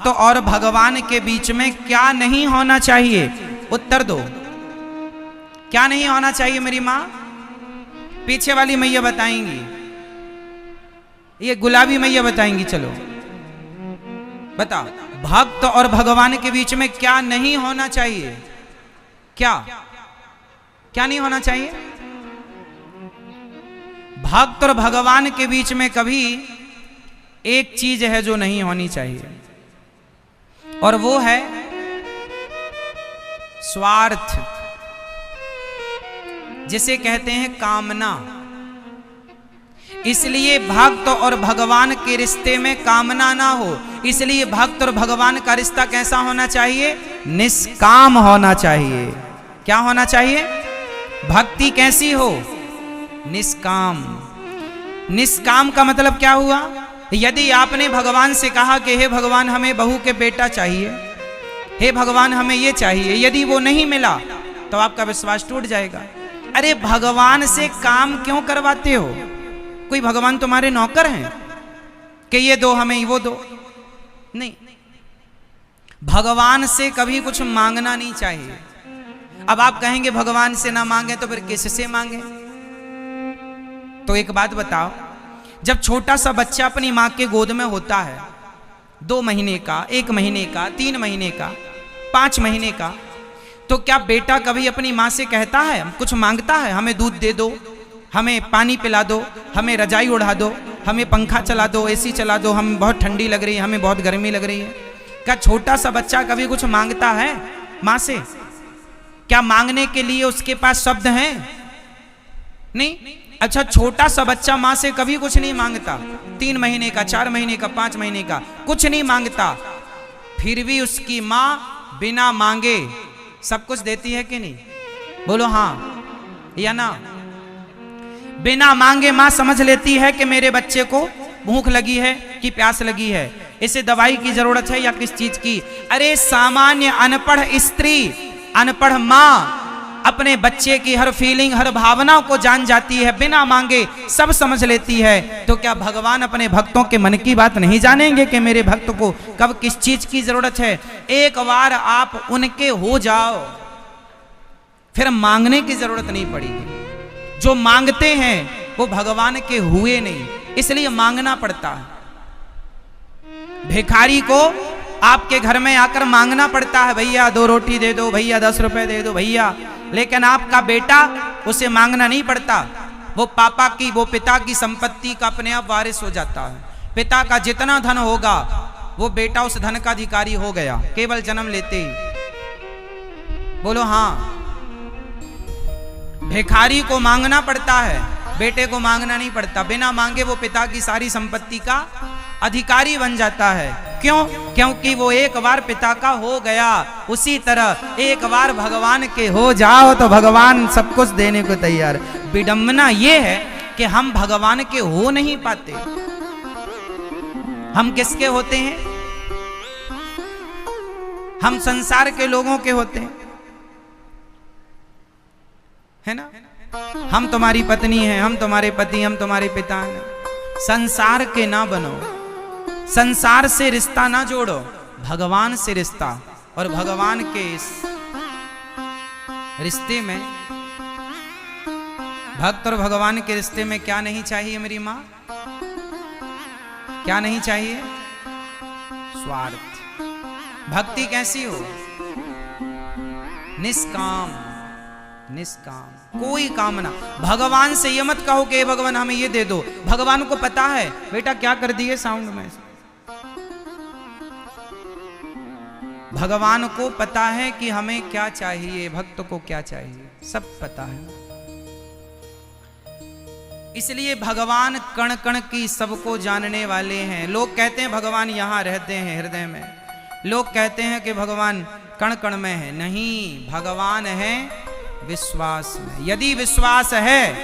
भक्त और भगवान के बीच में क्या नहीं होना चाहिए? उत्तर दो। क्या नहीं होना चाहिए मेरी माँ? पीछे वाली मैया बताएंगी, ये गुलाबी मैया बताएंगी। चलो बताओ, भक्त और भगवान के बीच में क्या नहीं होना चाहिए? क्या क्या नहीं होना चाहिए? भक्त और भगवान के बीच में कभी एक चीज है जो नहीं होनी चाहिए, और वो है स्वार्थ, जिसे कहते हैं कामना। इसलिए भक्त और भगवान के रिश्ते में कामना ना हो। इसलिए भक्त और भगवान का रिश्ता कैसा होना चाहिए? निष्काम होना चाहिए। क्या होना चाहिए? भक्ति कैसी हो? निष्काम। निष्काम का मतलब क्या हुआ? यदि आपने भगवान से कहा कि हे भगवान हमें बहू के बेटा चाहिए, हे भगवान हमें ये चाहिए, यदि वो नहीं मिला तो आपका विश्वास टूट जाएगा। अरे भगवान से काम क्यों करवाते हो? कोई भगवान तुम्हारे नौकर हैं कि ये दो हमें वो दो? नहीं, भगवान से कभी कुछ मांगना नहीं चाहिए। अब आप कहेंगे भगवान से ना मांगे तो फिर किससे मांगे? तो एक बात बताओ, जब छोटा सा बच्चा अपनी माँ के गोद में होता है, 2 महीने का, 1 महीने का, 3 महीने का, 5 महीने का, तो क्या बेटा कभी अपनी माँ से कहता है, कुछ मांगता है? हमें दूध दे दो, हमें पानी पिला दो, हमें रजाई उड़ा दो, हमें पंखा चला दो, एसी चला दो, हमें बहुत ठंडी लग रही है, हमें बहुत गर्मी लग रही है? क्या छोटा सा बच्चा कभी कुछ मांगता है माँ से? क्या मांगने के लिए उसके पास शब्द हैं? नहीं। अच्छा, छोटा सा बच्चा माँ से कभी कुछ नहीं मांगता, 3 महीने का, 4 महीने का, 5 महीने का, कुछ नहीं मांगता, फिर भी उसकी माँ बिना मांगे सब कुछ देती है कि नहीं? बोलो हाँ या ना? बिना मांगे माँ समझ लेती है कि मेरे बच्चे को भूख लगी है कि प्यास लगी है, इसे दवाई की जरूरत है या किस चीज की। अरे सामान्य अनपढ़ स्त्री, अनपढ़ माँ अपने बच्चे की हर फीलिंग, हर भावना को जान जाती है, बिना मांगे सब समझ लेती है। तो क्या भगवान अपने भक्तों के मन की बात नहीं जानेंगे कि मेरे भक्त को कब किस चीज की जरूरत है? एक बार आप उनके हो जाओ, फिर मांगने की जरूरत नहीं पड़ेगी। जो मांगते हैं वो भगवान के हुए नहीं, इसलिए मांगना पड़ता है। भिखारी को आपके घर में आकर मांगना पड़ता है, भैया 2 रोटी दे दो, भैया 10 रुपए दे दो भैया। लेकिन आपका बेटा, उसे मांगना नहीं पड़ता, वो पापा की, वो पिता की संपत्ति का अपने आप वारिस हो जाता है। पिता का जितना धन होगा वो बेटा उस धन का अधिकारी हो गया, केवल जन्म लेते ही। बोलो हाँ। भिखारी को मांगना पड़ता है, बेटे को मांगना नहीं पड़ता। बिना मांगे वो पिता की सारी संपत्ति का अधिकारी बन जाता है। क्यों? क्योंकि वो एक बार पिता का हो गया। उसी तरह एक बार भगवान के हो जाओ तो भगवान सब कुछ देने को तैयार। विडंबना ये है कि हम भगवान के हो नहीं पाते। हम किसके होते हैं? हम संसार के लोगों के होते हैं, है ना? हम तुम्हारी पत्नी हैं, हम तुम्हारे पति, हम तुम्हारे पिता हैं। संसार के ना बनो, संसार से रिश्ता ना जोड़ो, भगवान से रिश्ता। और भगवान के इस रिश्ते में, भक्त और भगवान के रिश्ते में क्या नहीं चाहिए मेरी माँ? क्या नहीं चाहिए? स्वार्थ। भक्ति कैसी हो? निष्काम। निष्काम, कोई कामना। भगवान से ये मत कहो कि भगवान हमें ये दे दो। भगवान को पता है बेटा क्या कर दिए साउंड में। भगवान को पता है कि हमें क्या चाहिए, भक्त को क्या चाहिए, सब पता है। इसलिए भगवान कण कण की सबको जानने वाले हैं। लोग कहते हैं भगवान यहां रहते हैं हृदय में, लोग कहते हैं कि भगवान कण कण में है। नहीं, भगवान है विश्वास में। यदि विश्वास है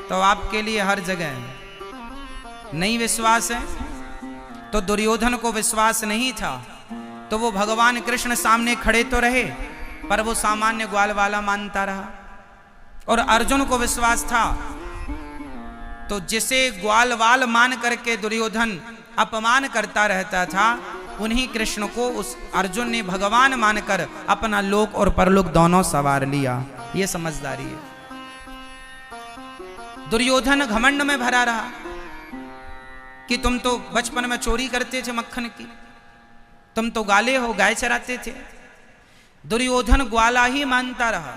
तो आपके लिए हर जगह है। नहीं विश्वास है तो दुर्योधन को विश्वास नहीं था तो वो भगवान कृष्ण सामने खड़े तो रहे पर वो सामान्य ग्वाल वाला मानता रहा। और अर्जुन को विश्वास था तो जिसे ग्वाल वाल मान करके दुर्योधन अपमान करता रहता था उन्हीं कृष्ण को उस अर्जुन ने भगवान मानकर अपना लोक और परलोक दोनों सवार लिया। ये समझदारी है। दुर्योधन घमंड में भरा रहा कि तुम तो बचपन में चोरी करते थे मक्खन की, तुम तो गाले हो, गाय चराते थे। दुर्योधन ग्वाला ही मानता रहा,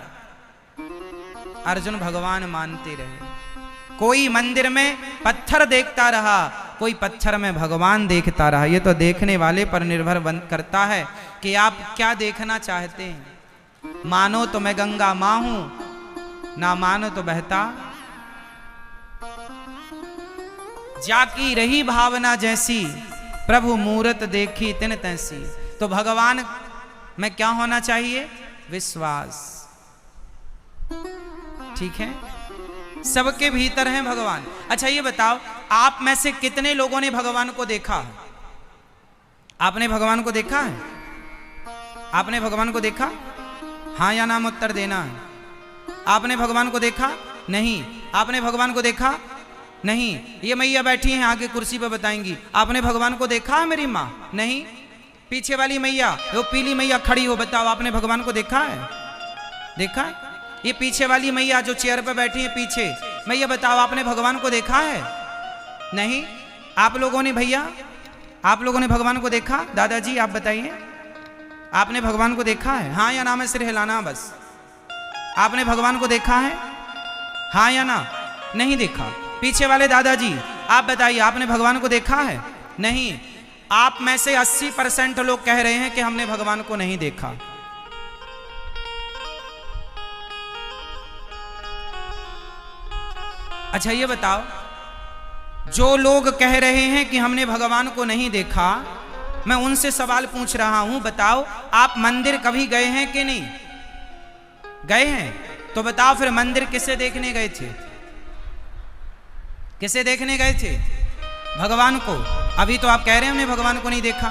अर्जुन भगवान मानते रहे। कोई मंदिर में पत्थर देखता रहा, कोई पत्थर में भगवान देखता रहा। ये तो देखने वाले पर निर्भर करता है कि आप क्या देखना चाहते हैं। मानो तो मैं गंगा मां हूं, ना मानो तो बहता जाकी रही भावना जैसी, प्रभु मूरत देखी तिन तैसी। तो भगवान में क्या होना चाहिए? विश्वास। ठीक है, सबके भीतर है भगवान। अच्छा ये बताओ, आप में से कितने लोगों ने भगवान को देखा है? आपने भगवान को देखा है? आपने भगवान को देखा? हाँ या नाम उत्तर देना है। आपने भगवान को देखा? नहीं। आपने भगवान को देखा? नहीं। ये मैया बैठी हैं आगे कुर्सी पे बताएंगी, आपने भगवान को देखा है मेरी माँ? नहीं। पीछे वाली मैया, वो पीली मैया खड़ी हो, बताओ आपने भगवान को देखा है? देखा है? ये पीछे वाली मैया जो चेयर पे बैठी है पीछे, मैया बताओ आपने भगवान को देखा है? नहीं। आप लोगों ने, भैया आप लोगों ने भगवान को देखा? दादाजी आप बताइए, आपने भगवान को देखा है? हाँ या ना में सिर हिलाना बस। आपने भगवान को देखा है? हाँ या ना? नहीं देखा। पीछे वाले दादाजी आप बताइए, आपने भगवान को देखा है? नहीं। आप में से 80% लोग कह रहे हैं कि हमने भगवान को नहीं देखा। अच्छा ये बताओ, जो लोग कह रहे हैं कि हमने भगवान को नहीं देखा, मैं उनसे सवाल पूछ रहा हूं, बताओ आप मंदिर कभी गए हैं कि नहीं गए हैं? तो बताओ फिर मंदिर किसे देखने गए थे? किसे देखने गए थे? भगवान को। अभी तो आप कह रहे हैं हमने भगवान को नहीं देखा।